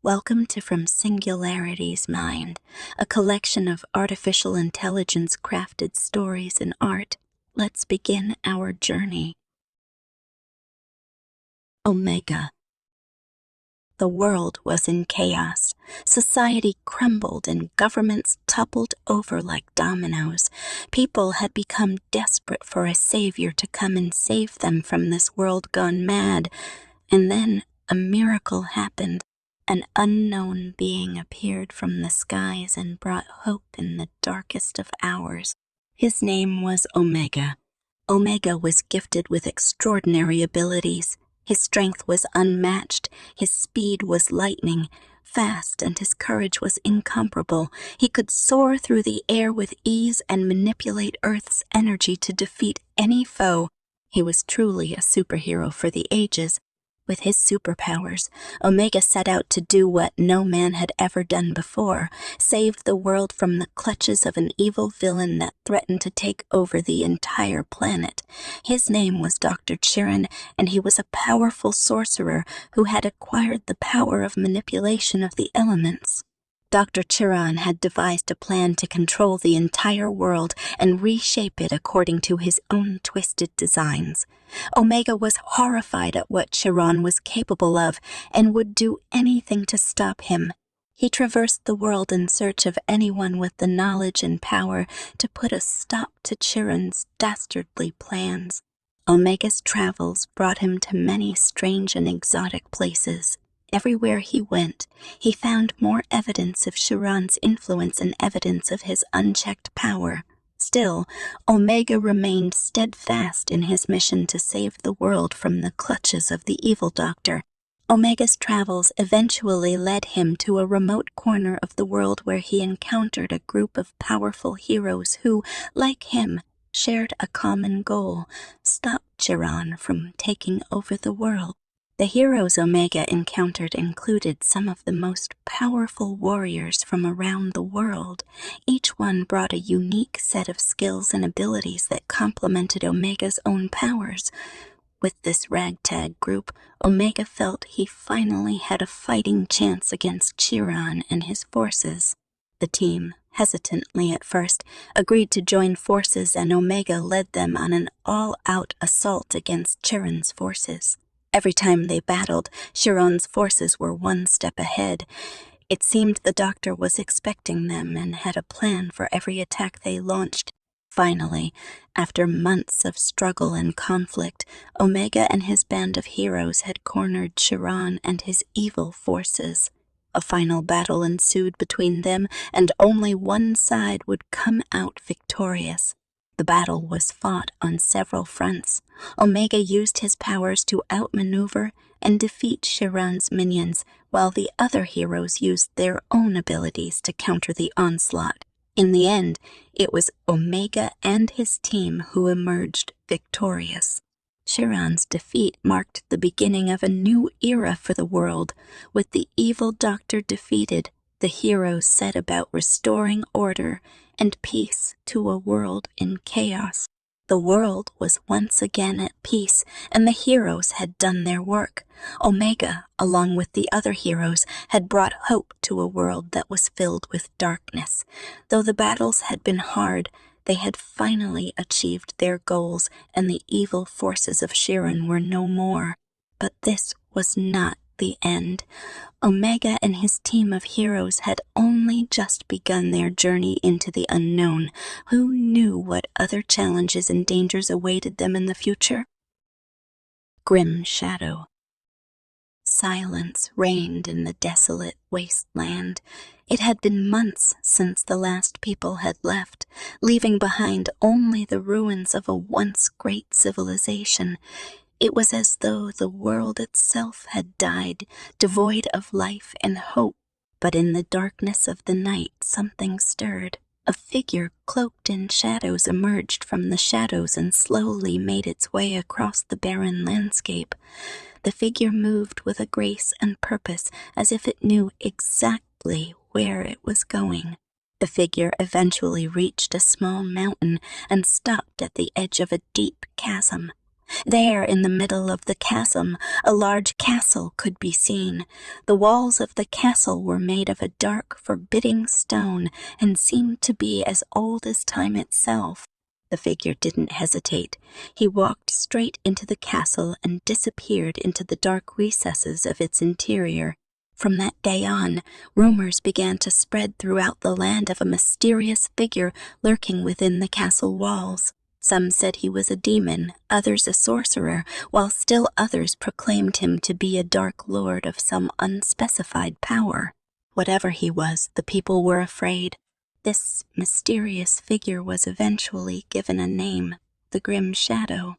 Welcome to From Singularity's Mind, a collection of artificial intelligence crafted stories and art. Let's begin our journey. Omega. The world was in chaos. Society crumbled and governments toppled over like dominoes. People had become desperate for a savior to come and save them from this world gone mad. And then a miracle happened. An unknown being appeared from the skies and brought hope in the darkest of hours. His name was Omega. Omega was gifted with extraordinary abilities. His strength was unmatched, his speed was lightning fast, and his courage was incomparable. He could soar through the air with ease and manipulate Earth's energy to defeat any foe. He was truly a superhero for the ages. With his superpowers, Omega set out to do what no man had ever done before, save the world from the clutches of an evil villain that threatened to take over the entire planet. His name was Dr. Chiron, and he was a powerful sorcerer who had acquired the power of manipulation of the elements. Dr. Chiron had devised a plan to control the entire world and reshape it according to his own twisted designs. Omega was horrified at what Chiron was capable of and would do anything to stop him. He traversed the world in search of anyone with the knowledge and power to put a stop to Chiron's dastardly plans. Omega's travels brought him to many strange and exotic places. Everywhere he went, he found more evidence of Chiron's influence and evidence of his unchecked power. Still, Omega remained steadfast in his mission to save the world from the clutches of the evil doctor. Omega's travels eventually led him to a remote corner of the world where he encountered a group of powerful heroes who, like him, shared a common goal: stop Chiron from taking over the world. The heroes Omega encountered included some of the most powerful warriors from around the world. Each one brought a unique set of skills and abilities that complemented Omega's own powers. With this ragtag group, Omega felt he finally had a fighting chance against Chiron and his forces. The team, hesitantly at first, agreed to join forces, and Omega led them on an all-out assault against Chiron's forces. Every time they battled, Chiron's forces were one step ahead. It seemed the doctor was expecting them and had a plan for every attack they launched. Finally, after months of struggle and conflict, Omega and his band of heroes had cornered Chiron and his evil forces. A final battle ensued between them, and only one side would come out victorious. The battle was fought on several fronts. Omega used his powers to outmaneuver and defeat Chiron's minions, while the other heroes used their own abilities to counter the onslaught. In the end, it was Omega and his team who emerged victorious. Chiron's defeat marked the beginning of a new era for the world. With the evil doctor defeated, the heroes set about restoring order and peace to a world in chaos. The world was once again at peace, and the heroes had done their work. Omega, along with the other heroes, had brought hope to a world that was filled with darkness. Though the battles had been hard, they had finally achieved their goals, and the evil forces of Chiron were no more. But this was not the end. Omega and his team of heroes had only just begun their journey into the unknown. Who knew what other challenges and dangers awaited them in the future? Grim shadow. Silence reigned in the desolate wasteland. It had been months since the last people had left, leaving behind only the ruins of a once great civilization. It was as though the world itself had died, devoid of life and hope. But in the darkness of the night, something stirred. A figure cloaked in shadows emerged from the shadows and slowly made its way across the barren landscape. The figure moved with a grace and purpose, as if it knew exactly where it was going. The figure eventually reached a small mountain and stopped at the edge of a deep chasm. There, in the middle of the chasm, a large castle could be seen. The walls of the castle were made of a dark, forbidding stone and seemed to be as old as time itself. The figure didn't hesitate. He walked straight into the castle and disappeared into the dark recesses of its interior. From that day on, rumors began to spread throughout the land of a mysterious figure lurking within the castle walls. Some said he was a demon, others a sorcerer, while still others proclaimed him to be a dark lord of some unspecified power. Whatever he was, the people were afraid. This mysterious figure was eventually given a name, the Grim Shadow.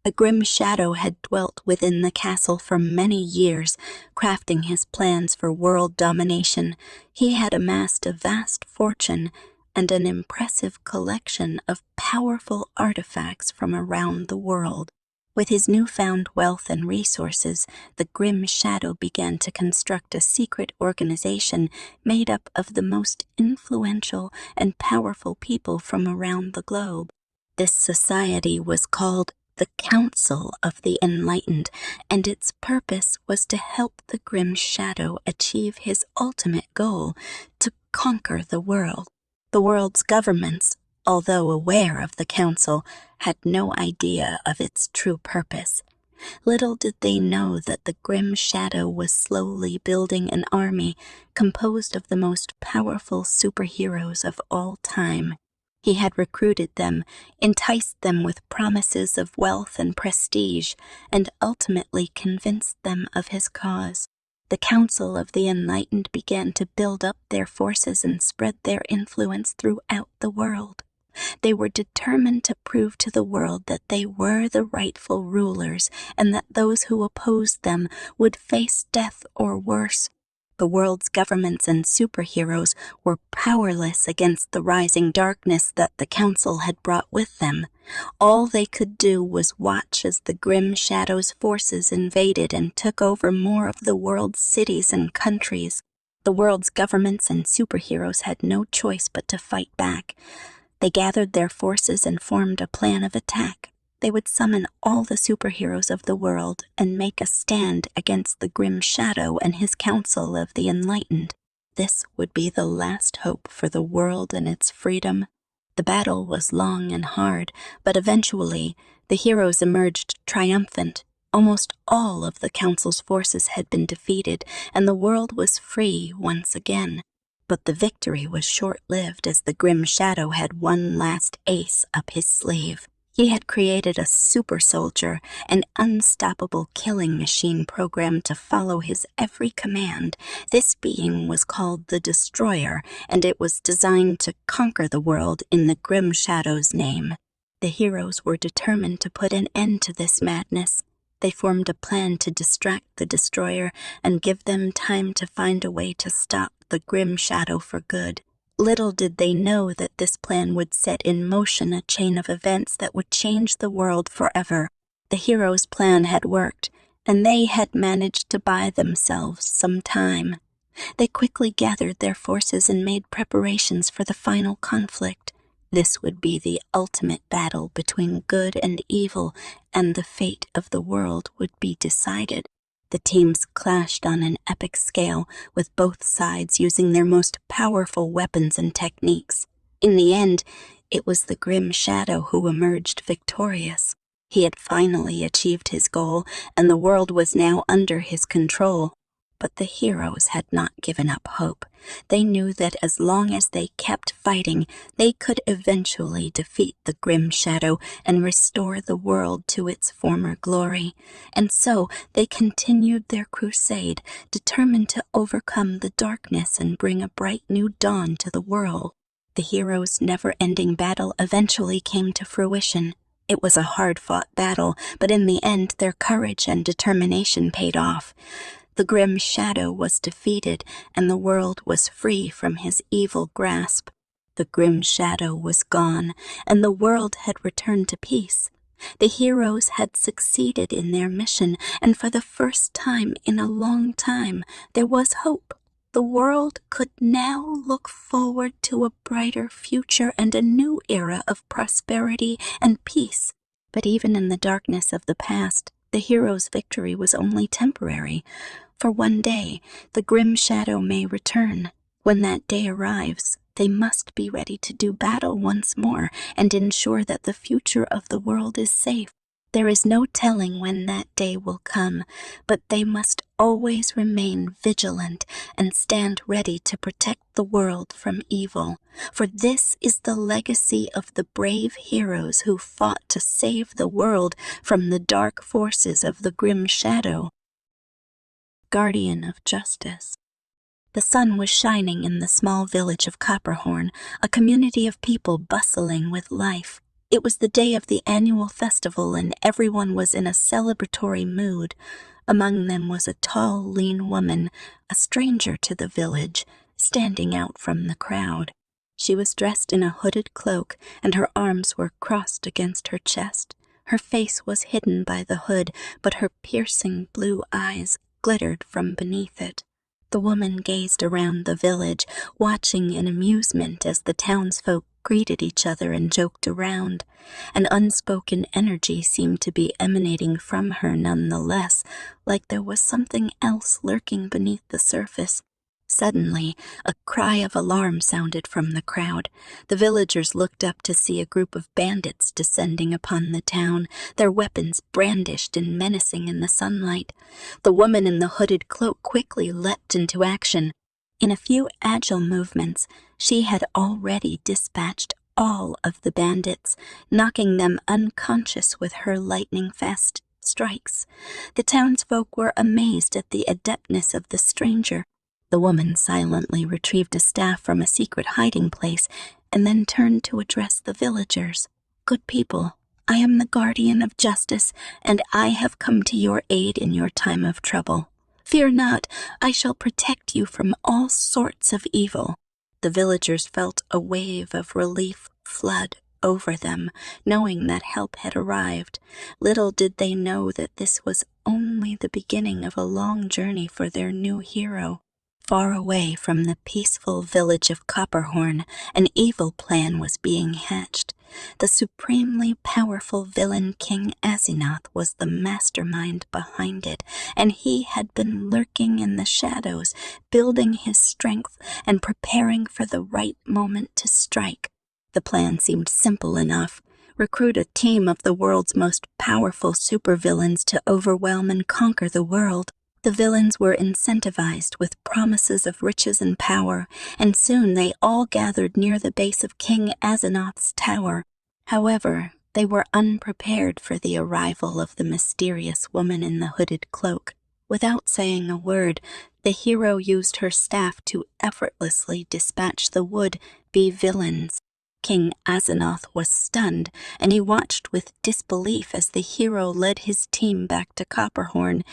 A grim shadow had dwelt within the castle for many years, crafting his plans for world domination. He had amassed a vast fortune and an impressive collection of powerful artifacts from around the world. With his newfound wealth and resources, the Grim Shadow began to construct a secret organization made up of the most influential and powerful people from around the globe. This society was called the Council of the Enlightened, and its purpose was to help the Grim Shadow achieve his ultimate goal, to conquer the world. The world's governments, although aware of the Council, had no idea of its true purpose. Little did they know that the Grim Shadow was slowly building an army composed of the most powerful superheroes of all time. He had recruited them, enticed them with promises of wealth and prestige, and ultimately convinced them of his cause. The Council of the Enlightened began to build up their forces and spread their influence throughout the world. They were determined to prove to the world that they were the rightful rulers and that those who opposed them would face death or worse. The world's governments and superheroes were powerless against the rising darkness that the Council had brought with them. All they could do was watch as the Grim Shadow's forces invaded and took over more of the world's cities and countries. The world's governments and superheroes had no choice but to fight back. They gathered their forces and formed a plan of attack. They would summon all the superheroes of the world and make a stand against the Grim Shadow and his Council of the Enlightened. This would be the last hope for the world and its freedom. The battle was long and hard, but eventually the heroes emerged triumphant. Almost all of the Council's forces had been defeated, and the world was free once again. But the victory was short-lived, as the Grim Shadow had one last ace up his sleeve. He had created a super soldier, an unstoppable killing machine programmed to follow his every command. This being was called the Destroyer, and it was designed to conquer the world in the Grim Shadow's name. The heroes were determined to put an end to this madness. They formed a plan to distract the Destroyer and give them time to find a way to stop the Grim Shadow for good. Little did they know that this plan would set in motion a chain of events that would change the world forever. The heroes' plan had worked, and they had managed to buy themselves some time. They quickly gathered their forces and made preparations for the final conflict. This would be the ultimate battle between good and evil, and the fate of the world would be decided. The teams clashed on an epic scale, with both sides using their most powerful weapons and techniques. In the end, it was the Grim Shadow who emerged victorious. He had finally achieved his goal, and the world was now under his control. But the heroes had not given up hope. They knew that as long as they kept fighting, they could eventually defeat the Grim Shadow and restore the world to its former glory. And so they continued their crusade, determined to overcome the darkness and bring a bright new dawn to the world. The heroes' never-ending battle eventually came to fruition. It was a hard-fought battle, but in the end their courage and determination paid off. The Grim Shadow was defeated, and the world was free from his evil grasp. The Grim Shadow was gone, and the world had returned to peace. The heroes had succeeded in their mission, and for the first time in a long time, there was hope. The world could now look forward to a brighter future and a new era of prosperity and peace. But even in the darkness of the past, the hero's victory was only temporary. For one day, the grim shadow may return. When that day arrives, they must be ready to do battle once more and ensure that the future of the world is safe. There is no telling when that day will come, but they must always remain vigilant and stand ready to protect the world from evil. For this is the legacy of the brave heroes who fought to save the world from the dark forces of the grim shadow. Guardian of Justice. The sun was shining in the small village of Copperhorn, a community of people bustling with life. It was the day of the annual festival, and everyone was in a celebratory mood. Among them was a tall, lean woman, a stranger to the village, standing out from the crowd. She was dressed in a hooded cloak, and her arms were crossed against her chest. Her face was hidden by the hood, but her piercing blue eyes glittered from beneath it. The woman gazed around the village, watching in amusement as the townsfolk greeted each other and joked around. An unspoken energy seemed to be emanating from her nonetheless, like there was something else lurking beneath the surface. Suddenly, a cry of alarm sounded from the crowd. The villagers looked up to see a group of bandits descending upon the town, their weapons brandished and menacing in the sunlight. The woman in the hooded cloak quickly leapt into action. In a few agile movements, she had already dispatched all of the bandits, knocking them unconscious with her lightning-fast strikes. The townsfolk were amazed at the adeptness of the stranger. The woman silently retrieved a staff from a secret hiding place and then turned to address the villagers. "Good people, I am the guardian of justice, and I have come to your aid in your time of trouble. Fear not, I shall protect you from all sorts of evil." The villagers felt a wave of relief flood over them, knowing that help had arrived. Little did they know that this was only the beginning of a long journey for their new hero. Far away from the peaceful village of Copperhorn, an evil plan was being hatched. The supremely powerful villain King Asenath was the mastermind behind it, and he had been lurking in the shadows, building his strength and preparing for the right moment to strike. The plan seemed simple enough. Recruit a team of the world's most powerful supervillains to overwhelm and conquer the world. The villains were incentivized with promises of riches and power, and soon they all gathered near the base of King Asenath's tower. However, they were unprepared for the arrival of the mysterious woman in the hooded cloak. Without saying a word, the hero used her staff to effortlessly dispatch the would-be villains. King Asenath was stunned, and he watched with disbelief as the hero led his team back to Copperhorn,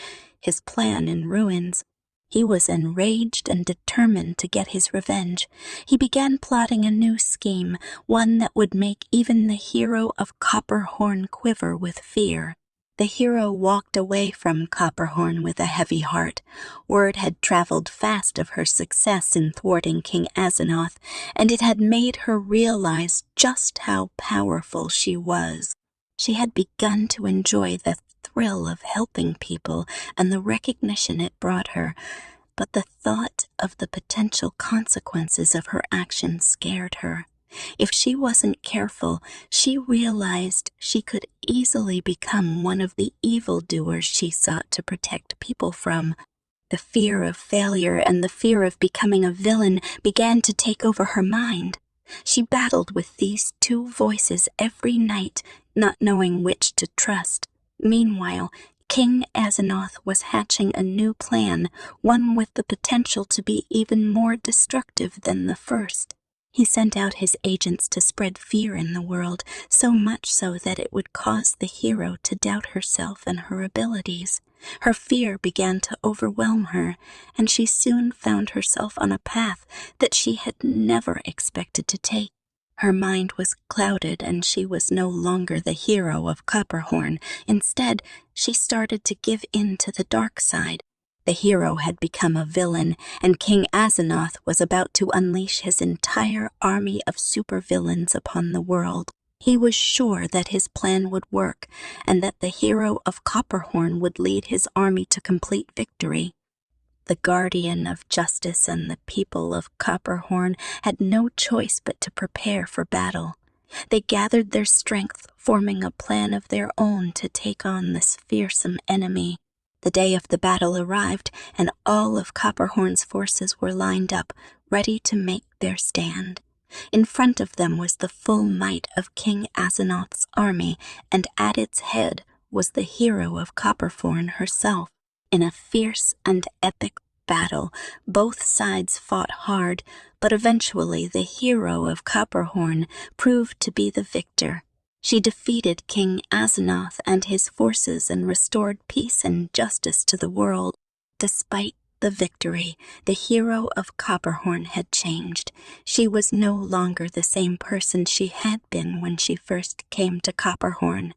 his plan in ruins. He was enraged and determined to get his revenge. He began plotting a new scheme, one that would make even the hero of Copperhorn quiver with fear. The hero walked away from Copperhorn with a heavy heart. Word had traveled fast of her success in thwarting King Asenath, and it had made her realize just how powerful she was. She had begun to enjoy the thrill of helping people and the recognition it brought her, but the thought of the potential consequences of her actions scared her. If she wasn't careful, she realized she could easily become one of the evildoers she sought to protect people from. The fear of failure and the fear of becoming a villain began to take over her mind. She battled with these two voices every night, not knowing which to trust. Meanwhile, King Asenath was hatching a new plan, one with the potential to be even more destructive than the first. He sent out his agents to spread fear in the world, so much so that it would cause the hero to doubt herself and her abilities. Her fear began to overwhelm her, and she soon found herself on a path that she had never expected to take. Her mind was clouded, and she was no longer the hero of Copperhorn. Instead, she started to give in to the dark side. The hero had become a villain, and King Asenath was about to unleash his entire army of supervillains upon the world. He was sure that his plan would work and that the hero of Copperhorn would lead his army to complete victory. The guardian of justice and the people of Copperhorn had no choice but to prepare for battle. They gathered their strength, forming a plan of their own to take on this fearsome enemy. The day of the battle arrived, and all of Copperhorn's forces were lined up, ready to make their stand. In front of them was the full might of King Asenath's army, and at its head was the hero of Copperthorn herself. In a fierce and epic battle, both sides fought hard, but eventually the hero of Copperhorn proved to be the victor. She defeated King Asenath and his forces and restored peace and justice to the world. Despite the victory, the hero of Copperhorn had changed. She was no longer the same person she had been when she first came to Copperhorn.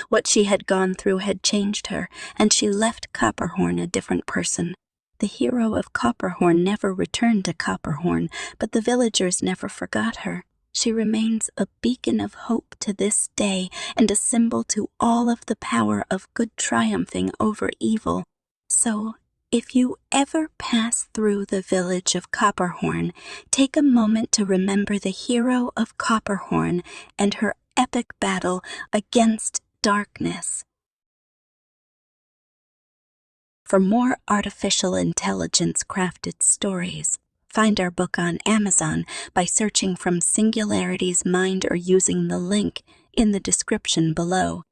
What she had gone through had changed her, and she left Copperhorn a different person. The hero of Copperhorn never returned to Copperhorn, but the villagers never forgot her. She remains a beacon of hope to this day and a symbol to all of the power of good triumphing over evil. So, if you ever pass through the village of Copperhorn, take a moment to remember the hero of Copperhorn and her epic battle against darkness. For more artificial intelligence crafted stories, find our book on Amazon by searching from Singularity's Mind or using the link in the description below.